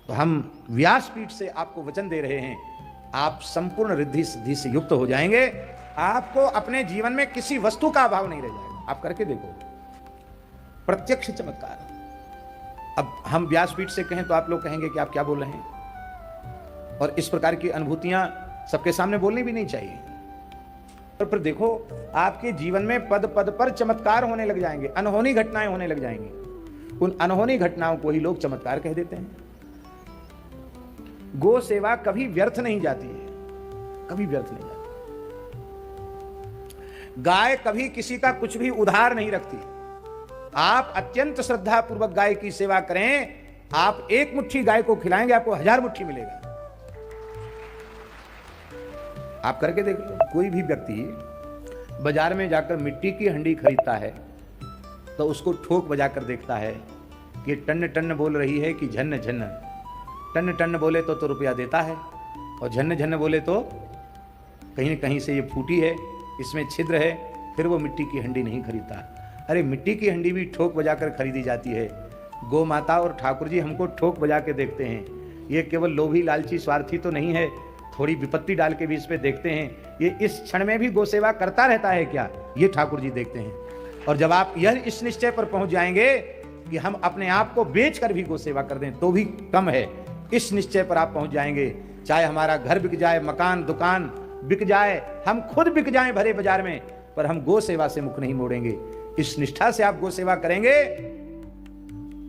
तो हम व्यासपीठ से आपको वचन दे रहे हैं, आप संपूर्ण रिद्धि सिद्धि से युक्त हो जाएंगे। आपको अपने जीवन में किसी वस्तु का अभाव नहीं रह जाएगा। आप करके देखो, प्रत्यक्ष चमत्कार। अब हम व्यासपीठ से कहें तो आप लोग कहेंगे कि आप क्या बोल रहे हैं, और इस प्रकार की अनुभूतियां सबके सामने बोलनी भी नहीं चाहिए। और फिर देखो, आपके जीवन में पद पद पर चमत्कार होने लग जाएंगे, अनहोनी घटनाएं होने लग जाएंगी। उन अनहोनी घटनाओं को ही लोग चमत्कार कह देते हैं। गो सेवा कभी व्यर्थ नहीं जाती है, कभी व्यर्थ नहीं जाती। गाय कभी किसी का कुछ भी उधार नहीं रखती। आप अत्यंत श्रद्धा पूर्वक गाय की सेवा करें, आप एक मुट्ठी गाय को खिलाएंगे, आपको 1000 मुट्ठी मिलेगा। आप करके देख लो। कोई भी व्यक्ति बाजार में जाकर मिट्टी की हंडी खरीदता है तो उसको ठोक बजाकर देखता है कि टन्न टन्न बोल रही है कि झन्न झन्न। टन्न टन्न बोले तो रुपया देता है, और झन्न झन्न बोले तो कहीं न कहीं से ये फूटी है, इसमें छिद्र है, फिर वो मिट्टी की हंडी नहीं खरीदता। अरे मिट्टी की हंडी भी ठोक बजाकर खरीदी जाती है। गौ माता और ठाकुर जी हमको ठोक बजा के देखते हैं। ये केवल लोभी लालची स्वार्थी तो नहीं है, थोड़ी विपत्ति डाल के भी इस पे देखते हैं, ये इस क्षण में भी गौ सेवा करता रहता है क्या, ये ठाकुर जी देखते हैं। और जब आप यह इस निश्चय पर पहुंच जाएंगे कि हम अपने आप को बेच कर भी गौ सेवा कर दें तो भी कम है, इस निश्चय पर आप पहुंच जाएंगे, चाहे हमारा घर बिक जाए, मकान दुकान बिक जाए, हम खुद बिक जाएं भरे बाजार में, पर हम गौ सेवा से मुख नहीं मोड़ेंगे। इस निष्ठा से आप गौ सेवा करेंगे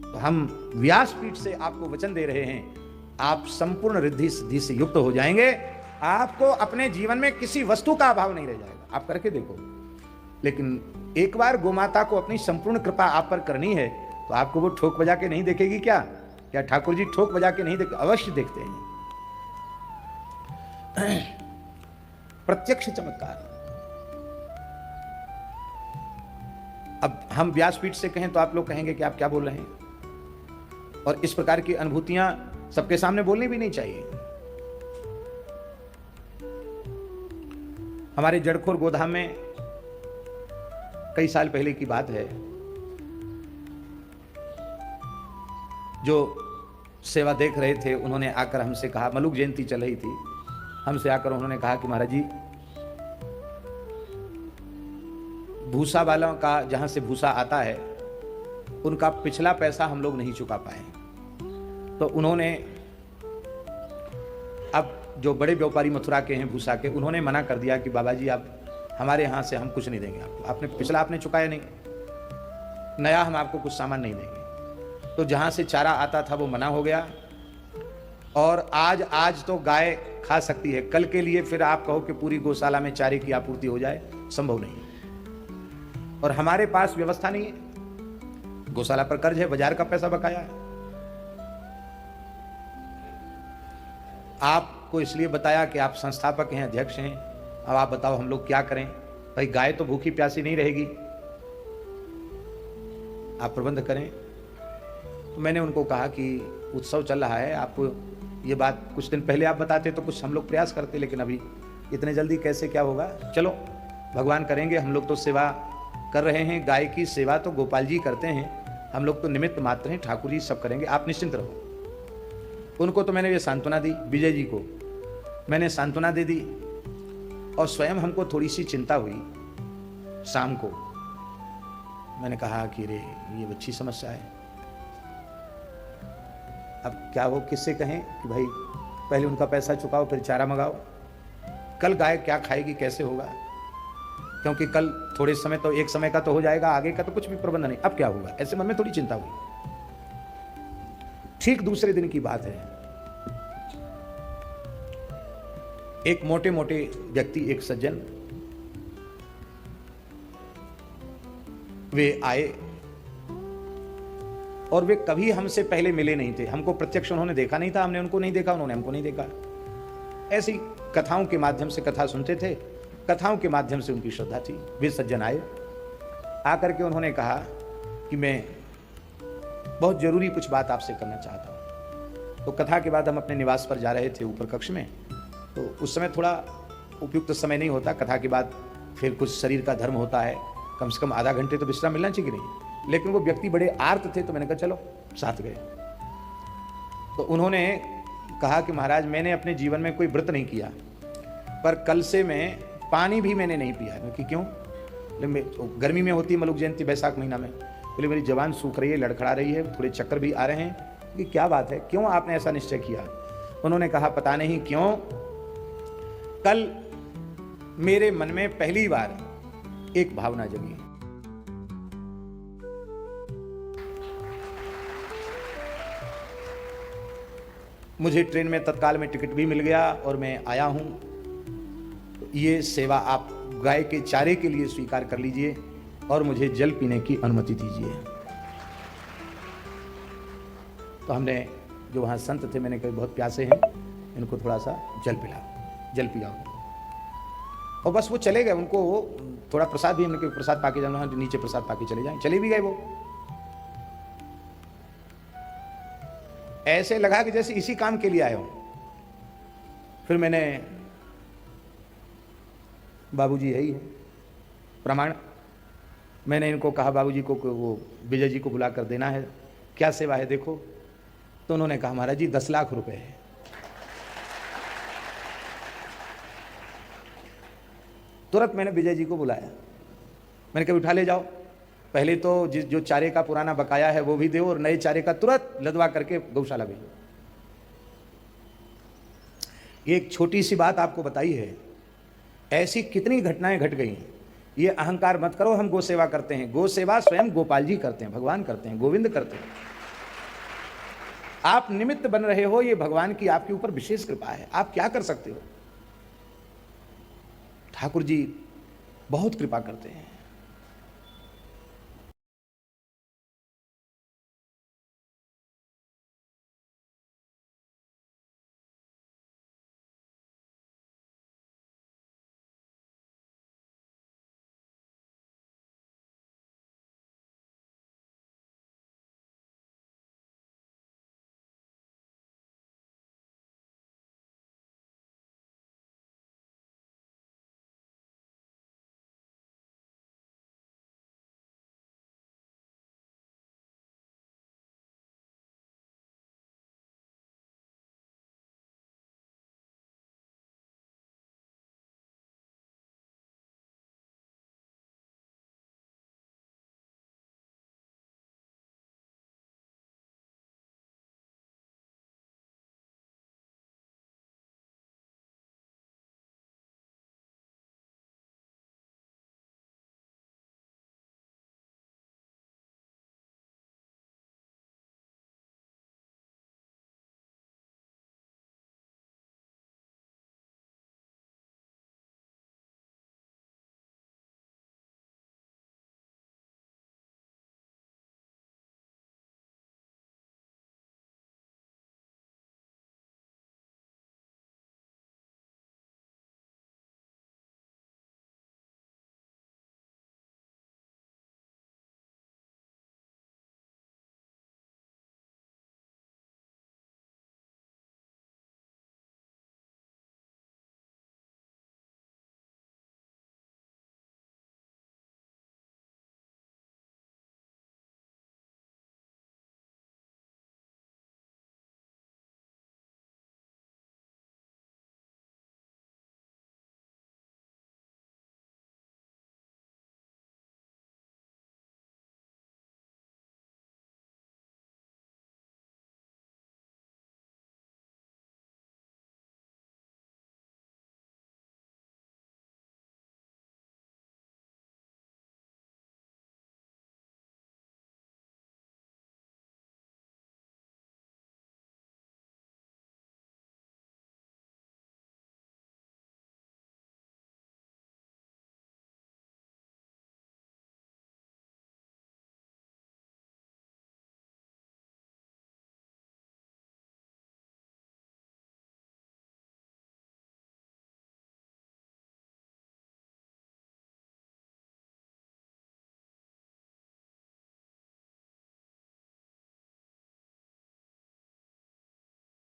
तो हम व्यासपीठ से आपको वचन दे रहे हैं, आप संपूर्ण रिद्धि सिद्धि से युक्त हो जाएंगे। आपको अपने जीवन में किसी वस्तु का अभाव नहीं रह जाएगा। आप करके देखो। लेकिन एक बार गोमाता को अपनी संपूर्ण कृपा आप पर करनी है तो आपको वो ठोक बजा के नहीं देखेगी क्या? क्या ठाकुर जी ठोक बजा के नहीं देखते? अवश्य देखते हैं। प्रत्यक्ष चमत्कार। अब हम व्यासपीठ से कहें तो आप लोग कहेंगे कि आप क्या बोल रहे हैं, और इस प्रकार की अनुभूतियां सबके सामने बोलनी भी नहीं चाहिए। हमारे जड़खोर गोधाम में कई साल पहले की बात है, जो सेवा देख रहे थे उन्होंने आकर हमसे कहा, मलुक जयंती चल रही थी, हमसे आकर उन्होंने कहा कि महाराज जी, भूसा वालों का जहां से भूसा आता है उनका पिछला पैसा हम लोग नहीं चुका पाए। तो उन्होंने, अब जो बड़े व्यापारी मथुरा के हैं भूसा के, उन्होंने मना कर दिया कि बाबा जी आप हमारे यहाँ से हम कुछ नहीं देंगे आपको, आपने पिछला आपने चुकाया नहीं, नया हम आपको कुछ सामान नहीं देंगे। तो जहाँ से चारा आता था वो मना हो गया, और आज तो गाय खा सकती है, कल के लिए फिर आप कहो कि पूरी गौशाला में चारे की आपूर्ति हो जाए, संभव नहीं है। और हमारे पास व्यवस्था नहीं है, गौशाला पर कर्ज है, बाजार का पैसा बकाया है। आपको इसलिए बताया कि आप संस्थापक हैं, अध्यक्ष हैं, अब आप बताओ हम लोग क्या करें? भाई गाय तो भूखी प्यासी नहीं रहेगी, आप प्रबंध करें। तो मैंने उनको कहा कि उत्सव चल रहा है, आपको ये बात कुछ दिन पहले आप बताते तो कुछ हम लोग प्रयास करते, लेकिन अभी इतने जल्दी कैसे क्या होगा, चलो भगवान करेंगे, हम लोग तो सेवा कर रहे हैं, गाय की सेवा तो गोपाल जी करते हैं, हम लोग तो निमित्त मात्र हैं, ठाकुर जी सब करेंगे, आप निश्चिंत रहो। उनको तो मैंने ये सांत्वना दी, विजय जी को मैंने सांत्वना दे दी, और स्वयं हमको थोड़ी सी चिंता हुई। शाम को मैंने कहा कि रे ये अच्छी समस्या है, अब क्या वो किससे कहें कि भाई पहले उनका पैसा चुकाओ फिर चारा मंगाओ, कल गाय क्या खाएगी, कैसे होगा? क्योंकि कल थोड़े समय तो, एक समय का तो हो जाएगा, आगे का तो कुछ भी प्रबंध नहीं, अब क्या होगा? ऐसे मन में थोड़ी चिंता हुई। ठीक दूसरे दिन की बात है, एक मोटे मोटे व्यक्ति, एक सज्जन, वे आए और वे कभी हमसे पहले मिले नहीं थे, हमको प्रत्यक्ष उन्होंने देखा नहीं था, हमने उनको नहीं देखा, उन्होंने हमको नहीं देखा। ऐसी कथाओं के माध्यम से कथा सुनते थे, कथाओं के माध्यम से उनकी श्रद्धा थी। वे सज्जन आए, आकर के उन्होंने कहा कि मैं बहुत जरूरी कुछ बात आपसे करना चाहता हूँ। तो कथा के बाद हम अपने निवास पर जा रहे थे ऊपर कक्ष में, तो उस समय थोड़ा उपयुक्त समय नहीं होता, कथा के बाद फिर कुछ शरीर का धर्म होता है, कम से कम आधा घंटे तो विश्राम मिलना चाहिए कि नहीं। लेकिन वो व्यक्ति बड़े आर्त थे, तो मैंने कहा चलो साथ गए। तो उन्होंने कहा कि महाराज मैंने अपने जीवन में कोई व्रत नहीं किया, पर कल से मैं पानी भी मैंने नहीं पिया। मैं कि क्यों? गर्मी में होती है मलुक जयंती, बैसाख महीना में। बोले मेरी जवान सूख रही है, लड़खड़ा रही है, थोड़े चक्कर भी आ रहे हैं। कि क्या बात है, क्यों आपने ऐसा निश्चय किया? उन्होंने कहा पता नहीं क्यों, कल मेरे मन में पहली बार एक भावना जगी। मुझे ट्रेन में तत्काल में टिकट भी मिल गया और मैं आया हूं। तो ये सेवा आप गाय के चारे के लिए स्वीकार कर लीजिए और मुझे जल पीने की अनुमति दीजिए। तो हमने जो वहाँ संत थे, मैंने कहा बहुत प्यासे हैं, इनको थोड़ा सा जल पिलाओ। और बस वो चले गए। उनको थोड़ा प्रसाद भी हमने प्रसाद पाके जाना, नीचे प्रसाद पाके चले जाएं। चले भी गए वो। ऐसे लगा कि जैसे इसी काम के लिए आए हो। फिर मैंने, बाबूजी यही है प्रमाण, मैंने इनको कहा बाबूजी को वो विजय जी को बुला कर देना है, क्या सेवा है देखो। तो उन्होंने कहा महाराज जी 10 लाख रुपए है। तुरंत मैंने विजय जी को बुलाया, मैंने कहा उठा ले जाओ, पहले तो जो चारे का पुराना बकाया है वो भी दो और नए चारे का तुरंत लदवा करके गौशाला भेजो। एक छोटी सी बात आपको बताई है, ऐसी कितनी घटनाएं घट गई। ये अहंकार मत करो हम गो सेवा करते हैं। गो सेवा स्वयं गोपाल जी करते हैं, भगवान करते हैं, गोविंद करते हैं। आप निमित्त बन रहे हो, ये भगवान की आपके ऊपर विशेष कृपा है। आप क्या कर सकते हो? ठाकुर जी बहुत कृपा करते हैं।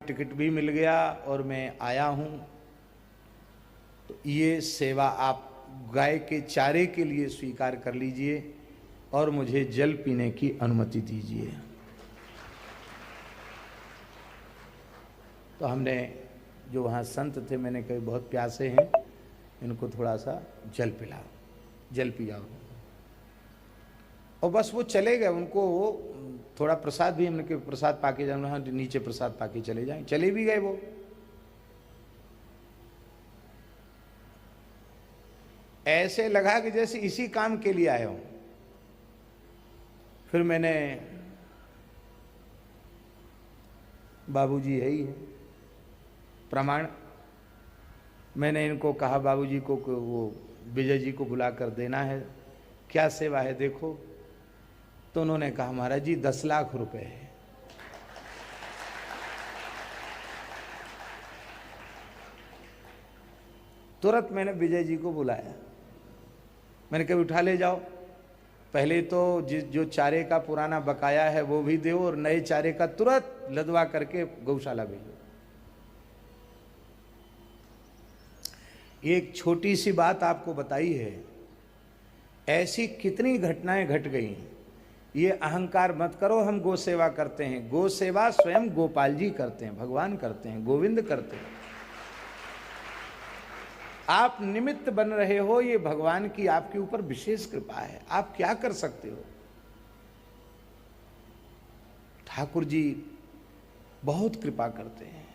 टिकट भी मिल गया और मैं आया हूं। तो ये सेवा आप गाय के चारे के लिए स्वीकार कर लीजिए और मुझे जल पीने की अनुमति दीजिए। तो हमने जो वहाँ संत थे, मैंने कही बहुत प्यासे हैं, इनको थोड़ा सा जल पिलाओ, जल पियाओ। और बस वो चले गए। उनको थोड़ा प्रसाद भी हमने, प्रसाद पाके जाना, हाँ नीचे प्रसाद पाके चले जाएं। चले भी गए वो। ऐसे लगा कि जैसे इसी काम के लिए आए हो। फिर मैंने, बाबूजी है ही है प्रमाण, मैंने इनको कहा बाबूजी को वो विजय जी को बुला कर देना है, क्या सेवा है देखो। तो उन्होंने कहा महाराज जी 10 लाख रुपए है। तुरंत मैंने विजय जी को बुलाया, मैंने कहा उठा ले जाओ, पहले तो जो चारे का पुराना बकाया है वो भी दो और नए चारे का तुरंत लदवा करके गौशाला भेजो। एक छोटी सी बात आपको बताई है, ऐसी कितनी घटनाएं घट गई। ये अहंकार मत करो हम गौ सेवा करते हैं, गौ सेवा स्वयं गोपाल जी करते हैं, भगवान करते हैं, गोविंद करते हैं। आप निमित्त बन रहे हो, ये भगवान की आपके ऊपर विशेष कृपा है, आप क्या कर सकते हो। ठाकुर जी बहुत कृपा करते हैं।